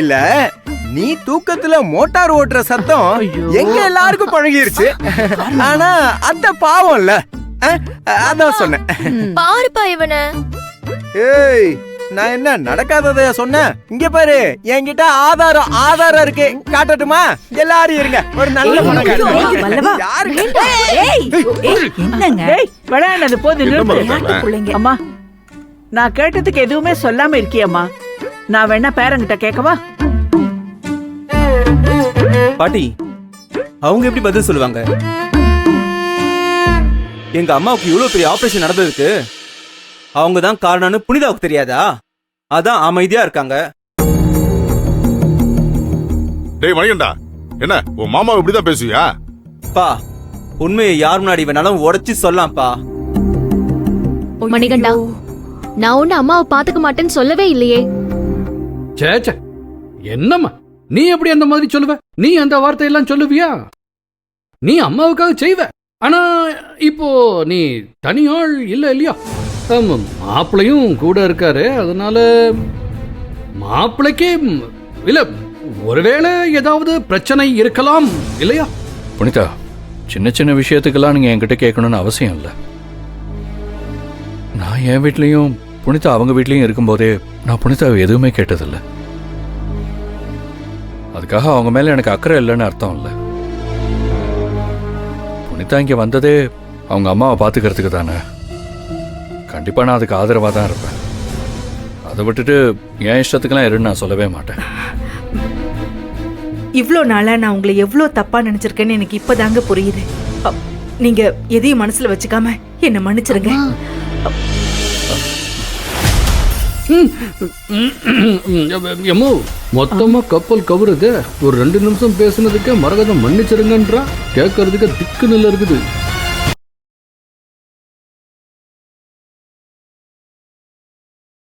இல்ல, நீ தூக்கத்துல மோட்டார் ஓட்டுற சத்தம் எங்க எல்லாருக்கும் பழகிருச்சு. ஆனா அத்த பாவம் இல்ல, அதான் சொன்னேன். பாருப்பா இவன. ஏய், நான் என்ன நடக்காததையா சொன்னேன்? இங்க பாரு, என்கிட்ட ஆதாரம் இருக்கு, காட்டட்டுமா? எல்லாரும் இருங்க, ஒரு நல்ல விளையாடுறது போது. அம்மா, நான் கேட்டதுக்கு எதுவுமே சொல்லாம இருக்கியம்மா. நான் வேணா பேரங்கிட்ட கேட்கவா? பாட்டி, அவங்க எப்படி பதில் சொல்லுவாங்க? எங்க அம்மாவுக்கு இவ்வளவு பெரிய ஆபரேஷன் நடந்ததுக்கு அவங்க தான் காரணம்னு புனிதாவுக்கு தெரியாதா? அதான் அமைதியா இருக்காங்க. டேய் மணிகண்டா, என்ன உன் மாமா இப்படிதான் பேசுவியா? பா, உண்மையை யார் முன்னாடி வேணாலும் உடைச்சு சொல்லலாம்ப்பா. மணிகண்டா, நான் ஒண்ணு அம்மாவை பாத்துக்க மாட்டேன்னு சொல்லவே இல்லையே. சேச்சே, என்னம்மா நீ எப்படி அந்த மாதிரி சொல்லுவ? நீ அந்த வார்த்தையெல்லாம் சொல்லுவியா? நீ அம்மாவுக்காக செய்வ. ஆனா இப்போ நீ தனியாள் இல்ல இல்லையா? மாப்பிள்ளையும் கூட இருக்காரு, அதனால மாப்பிள்ளைக்கே இல்ல, ஒருவேளை ஏதாவது பிரச்சனை இருக்கலாம் இல்லையா? புனிதா, சின்ன சின்ன விஷயத்துக்கெல்லாம் நீங்க என்கிட்ட கேட்கணும்னு அவசியம் இல்லை. நான் என் வீட்லயும் புனிதா அவங்க வீட்லயும் இருக்கும்போதே நான் புனிதாவை எதுவுமே கேட்டதில்லை. அதுக்காக அவங்க மேல எனக்கு அக்கறை இல்லைன்னு அர்த்தம் இல்லை. புனிதா இங்க வந்ததே அவங்க அம்மாவை பாத்துக்கிறதுக்கு தானே. கண்டிப்பா நான் அதுக்கு ஆதரவா தான் இருப்பேன். அதை விட்டுட்டு என் இஷ்டத்துக்கெல்லாம் இருன்னு நான் சொல்லவே மாட்டேன். இவ்ளோ நாளா நான் உங்களை எவ்வளோ தப்பா நினைச்சிருக்கேன்னு எனக்கு இப்பதாங்க புரியுது. நீங்க எதையும் மனசுல வச்சுக்காம என்ன மன்னிச்சிருங்க. எம்மோ, மொத்தமா கப்பல் கவுருது. ஒரு 2 நிமிஷம் பேசுனதுக்கு மரகதம் மன்னிச்சிருங்கன்றா, கேட்கறதுக்கு திக்கு நில இருக்குது.